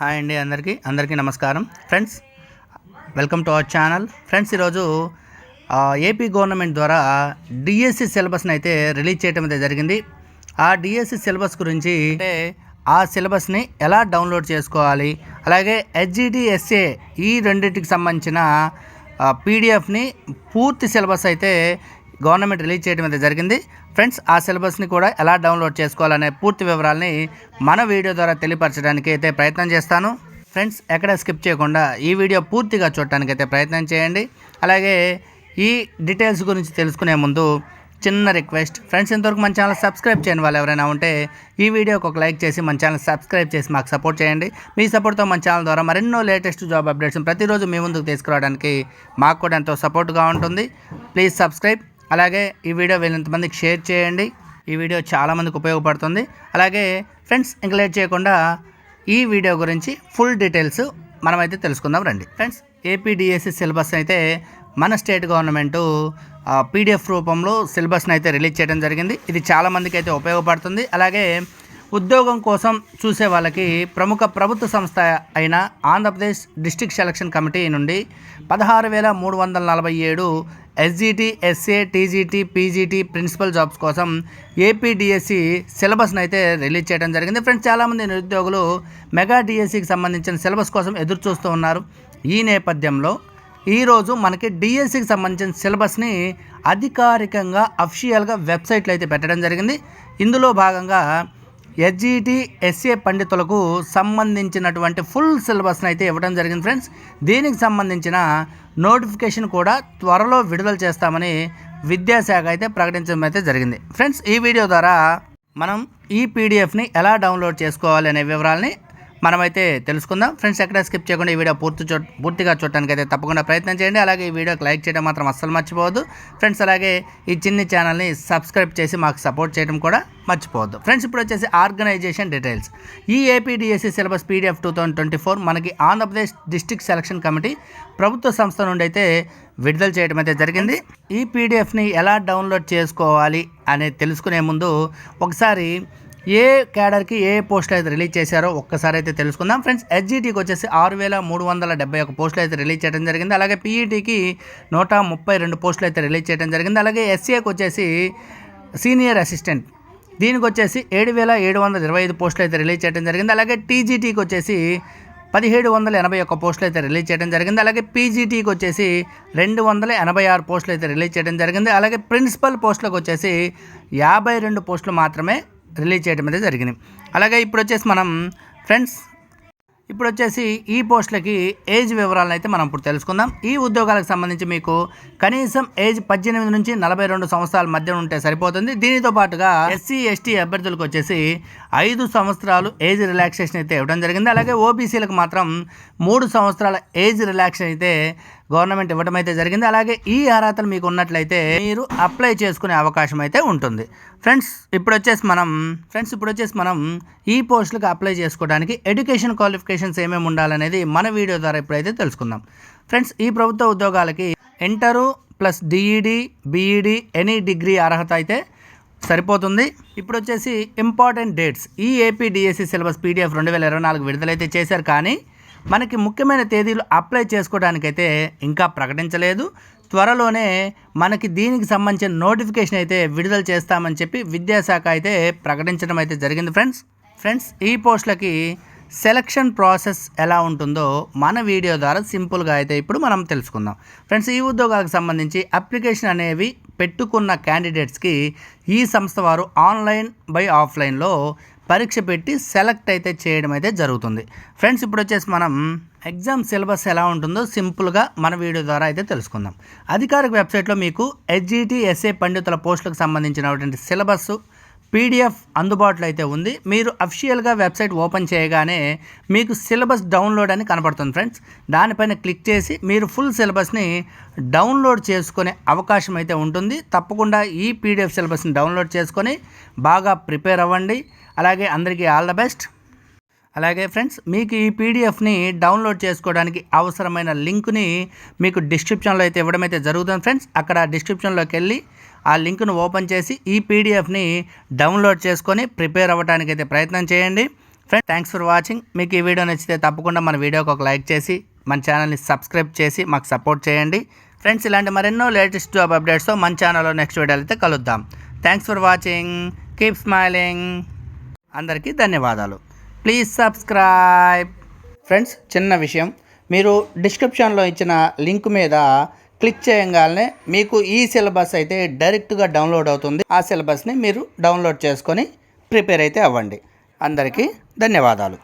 Hi అండి, అందరికీ నమస్కారం friends. Welcome to our channel. Friends, ఈరోజు ఏపీ గవర్నమెంట్ ద్వారా డిఎస్సి సిలబస్ని అయితే రిలీజ్ చేయడం అయితే జరిగింది. ఆ డిఎస్సి సిలబస్ గురించి అంటే ఆ సిలబస్ని ఎలా డౌన్లోడ్ చేసుకోవాలి, అలాగే హెచ్జిటి ఎస్ఏ ఈ రెండింటికి సంబంధించిన పీడిఎఫ్ని పూర్తి సిలబస్ అయితే గవర్నమెంట్ రిలీజ్ చేయడం అయితే జరిగింది. ఫ్రెండ్స్, ఆ సిలబస్ని కూడా ఎలా డౌన్లోడ్ చేసుకోవాలనే పూర్తి వివరాలని మన వీడియో ద్వారా తెలియపరచడానికి అయితే ప్రయత్నం చేస్తాను. ఫ్రెండ్స్, ఎక్కడ స్కిప్ చేయకుండా ఈ వీడియో పూర్తిగా చూడటానికి అయితే ప్రయత్నం చేయండి. అలాగే ఈ డీటెయిల్స్ గురించి తెలుసుకునే ముందు చిన్న రిక్వెస్ట్ ఫ్రెండ్స్, ఇంతవరకు మన ఛానల్ సబ్స్క్రైబ్ చేయని వాళ్ళు ఎవరైనా ఉంటే ఈ వీడియోకి ఒక లైక్ చేసి మన ఛానల్ సబ్స్క్రైబ్ చేసి మాకు సపోర్ట్ చేయండి. మీ సపోర్ట్తో మన ఛానల్ ద్వారా మరెన్నో లేటెస్ట్ జాబ్ అప్డేట్స్ ప్రతిరోజు మీ ముందుకు తీసుకురావడానికి మాకు కూడా ఎంతో సపోర్ట్గా ఉంటుంది. Please subscribe. అలాగే ఈ వీడియో వీళ్ళంతమందికి షేర్ చేయండి. ఈ వీడియో చాలామందికి ఉపయోగపడుతుంది. అలాగే ఫ్రెండ్స్, ఇంక లేట్ చేయకుండా ఈ వీడియో గురించి ఫుల్ డీటెయిల్స్ మనమైతే తెలుసుకుందాం రండి. ఫ్రెండ్స్, ఏపీడిఎస్సి సిలబస్ అయితే మన స్టేట్ గవర్నమెంటు పీడిఎఫ్ రూపంలో సిలబస్ని అయితే రిలీజ్ చేయడం జరిగింది. ఇది చాలామందికి అయితే ఉపయోగపడుతుంది. అలాగే ఉద్యోగం కోసం చూసే వాళ్ళకి ప్రముఖ ప్రభుత్వ సంస్థ అయిన ఆంధ్రప్రదేశ్ డిస్ట్రిక్ట్ సెలక్షన్ కమిటీ నుండి 16,347 SGT, SA, TGT, PGT principal jobs కోసం ఏపీడిఎస్సి సిలబస్ని అయితే రిలీజ్ చేయడం జరిగింది. ఫ్రెండ్స్, చాలామంది నిరుద్యోగులు మెగా డిఎస్సికి సంబంధించిన సిలబస్ కోసం ఎదురు చూస్తూ ఉన్నారు. ఈ నేపథ్యంలో ఈరోజు మనకి డిఎస్సికి సంబంధించిన సిలబస్ని అధికారికంగా అఫీషియల్గా వెబ్సైట్లో అయితే పెట్టడం జరిగింది. ఇందులో భాగంగా హెచ్జిటి, ఎస్ఏ పండితులకు సంబంధించినటువంటి ఫుల్ సిలబస్ని అయితే ఇవ్వడం జరిగింది. ఫ్రెండ్స్, దీనికి సంబంధించిన నోటిఫికేషన్ కూడా త్వరలో విడుదల చేస్తామని విద్యాశాఖ అయితే ప్రకటించడం అయితే జరిగింది. ఫ్రెండ్స్, ఈ వీడియో ద్వారా మనం ఈ పీడిఎఫ్ని ఎలా డౌన్లోడ్ చేసుకోవాలి అనే వివరాలని మనమైతే తెలుసుకుందాం. ఫ్రెండ్స్, ఎక్కడ స్కిప్ చేయకుండా ఈ వీడియో పూర్తిగా చూడటానికి అయితే తప్పకుండా ప్రయత్నం చేయండి. అలాగే ఈ వీడియోకి లైక్ చేయడం మాత్రం అస్సలు మర్చిపోవద్దు. ఫ్రెండ్స్, అలాగే ఈ చిన్ని ఛానల్ని సబ్స్క్రైబ్ చేసి మాకు సపోర్ట్ చేయడం కూడా మర్చిపోవద్దు. ఫ్రెండ్స్, ఇప్పుడు వచ్చేసి ఆర్గనైజేషన్ డీటెయిల్స్. ఈ ఏపీడిఎస్సి సిలబస్ పీడిఎఫ్ 2024 మనకి ఆంధ్రప్రదేశ్ డిస్ట్రిక్ట్ సెలక్షన్ కమిటీ ప్రభుత్వ సంస్థ నుండి అయితే విడుదల చేయడం అయితే జరిగింది. ఈ పీడిఎఫ్ని ఎలా డౌన్లోడ్ చేసుకోవాలి అనేది తెలుసుకునే ముందు ఒకసారి ఏ క్యాడర్కి ఏ పోస్టులు అయితే రిలీజ్ చేశారో ఒక్కసారి అయితే తెలుసుకుందాం. ఫ్రెండ్స్, హెచ్జిటికి వచ్చేసి 6,371 పోస్టులు అయితే రిలీజ్ చేయడం జరిగింది. అలాగే పీఈటీకి 132 పోస్టులు అయితే రిలీజ్ చేయడం జరిగింది. అలాగే ఎస్ఏకి వచ్చేసి సీనియర్ అసిస్టెంట్ దీనికి వచ్చేసి 7,725 పోస్టులు అయితే రిలీజ్ చేయడం జరిగింది. అలాగే టీజీటీకి వచ్చేసి 1,781 పోస్టులు అయితే రిలీజ్ చేయడం జరిగింది. అలాగే పీజీటీకి వచ్చేసి 286 పోస్టులు అయితే రిలీజ్ చేయడం జరిగింది. అలాగే ప్రిన్సిపల్ పోస్టులకు వచ్చేసి 52 పోస్టులు మాత్రమే రిలీజ్ చేయడం అయితే జరిగింది. అలాగే ఇప్పుడు వచ్చేసి ఈ పోస్టులకి ఏజ్ వివరాలను అయితే మనం ఇప్పుడు తెలుసుకుందాం. ఈ ఉద్యోగాలకు సంబంధించి మీకు కనీసం ఏజ్ 18 నుంచి 42 సంవత్సరాల మధ్య ఉంటే సరిపోతుంది. దీనితో పాటుగా ఎస్సీ, ఎస్టీ అభ్యర్థులకు వచ్చేసి 5 సంవత్సరాలు ఏజ్ రిలాక్సేషన్ అయితే ఇవ్వడం జరిగింది. అలాగే ఓబీసీలకు మాత్రం 3 సంవత్సరాల ఏజ్ రిలాక్సేషన్ అయితే గవర్నమెంట్ ఇవ్వడం అయితే జరిగింది. అలాగే ఈ అర్హతలు మీకు ఉన్నట్లయితే మీరు అప్లై చేసుకునే అవకాశం అయితే ఉంటుంది. ఫ్రెండ్స్, ఇప్పుడు వచ్చేసి మనం ఈ పోస్టులకు అప్లై చేసుకోవడానికి ఎడ్యుకేషన్ క్వాలిఫికేషన్స్ ఏమేమి ఉండాలనేది మన వీడియో ద్వారా ఇప్పుడైతే తెలుసుకుందాం. ఫ్రెండ్స్, ఈ ప్రభుత్వ ఉద్యోగాలకి inter plus DEd, BEd any degree అర్హత అయితే సరిపోతుంది. ఇప్పుడు వచ్చేసి ఇంపార్టెంట్ డేట్స్. ఈ ఏపీడిఎస్సి సిలబస్ పీడిఎఫ్ 2024 విడుదలైతే చేశారు, కానీ మనకి ముఖ్యమైన తేదీలు అప్లై చేసుకోవడానికైతే ఇంకా ప్రకటించలేదు. త్వరలోనే మనకి దీనికి సంబంధించిన నోటిఫికేషన్ అయితే విడుదల చేస్తామని చెప్పి విద్యాశాఖ అయితే ప్రకటించడం అయితే జరిగింది. ఫ్రెండ్స్, ఈ పోస్టులకి సెలక్షన్ ప్రాసెస్ ఎలా ఉంటుందో మన వీడియో ద్వారా సింపుల్గా అయితే ఇప్పుడు మనం తెలుసుకుందాం. ఫ్రెండ్స్, ఈ ఉద్యోగాలకు సంబంధించి అప్లికేషన్ అనేవి పెట్టుకున్న క్యాండిడేట్స్కి ఈ సంస్థ వారు ఆన్లైన్ బై ఆఫ్లైన్లో పరీక్ష పెట్టి సెలెక్ట్ అయితే చేయడం అయితే జరుగుతుంది. ఫ్రెండ్స్, ఇప్పుడు వచ్చేసి మనం ఎగ్జామ్ సిలబస్ ఎలా ఉంటుందో సింపుల్గా మన వీడియో ద్వారా అయితే తెలుసుకుందాం. అధికారిక వెబ్సైట్లో మీకు హెచ్జిటి, ఎస్ఏ పండితుల పోస్టులకు సంబంధించినటువంటి సిలబస్ పీడిఎఫ్ అందుబాటులో అయితే ఉంది. మీరు అఫీషియల్గా వెబ్సైట్ ఓపెన్ చేయగానే మీకు సిలబస్ డౌన్లోడ్ అని కనపడుతుంది. ఫ్రెండ్స్, దానిపైన క్లిక్ చేసి మీరు ఫుల్ సిలబస్ని డౌన్లోడ్ చేసుకునే అవకాశం అయితే ఉంటుంది. తప్పకుండా ఈ పీడిఎఫ్ సిలబస్ని డౌన్లోడ్ చేసుకొని బాగా ప్రిపేర్ అవ్వండి. అలాగే అందరికీ ఆల్ ద బెస్ట్. అలాగే ఫ్రెండ్స్, మీకు ఈ పీడిఎఫ్ని డౌన్లోడ్ చేసుకోవడానికి అవసరమైన లింక్ని మీకు డిస్క్రిప్షన్లో అయితే ఇవ్వడం అయితే జరుగుతుంది. ఫ్రెండ్స్, అక్కడ డిస్క్రిప్షన్లోకి వెళ్ళి ఆ లింక్ను ఓపెన్ చేసి ఈ పీడిఎఫ్ని డౌన్లోడ్ చేసుకొని ప్రిపేర్ అవ్వడానికి అయితే ప్రయత్నం చేయండి. Friends thanks for watching. మీకు ఈ వీడియో నచ్చితే తప్పకుండా మన వీడియోకి ఒక లైక్ చేసి మన ఛానల్ని సబ్స్క్రైబ్ చేసి మాకు సపోర్ట్ చేయండి. ఫ్రెండ్స్ ఇలాంటి మరెన్నో లేటెస్ట్ జాబ్ అప్డేట్స్తో మన ఛానల్లో నెక్స్ట్ వీడియోలో అయితే కలుద్దాం. Thanks for watching. Keep smiling. అందరికీ ధన్యవాదాలు. Please subscribe. ఫ్రెండ్స్ చిన్న విషయం, మీరు డిస్క్రిప్షన్లో ఇచ్చిన లింక్ మీద క్లిక్ చేయగానే మీకు ఈ సిలబస్ అయితే డైరెక్ట్గా డౌన్లోడ్ అవుతుంది. ఆ సిలబస్ని మీరు డౌన్లోడ్ చేసుకొని ప్రిపేర్ అయితే అవ్వండి. అందరికీ ధన్యవాదాలు.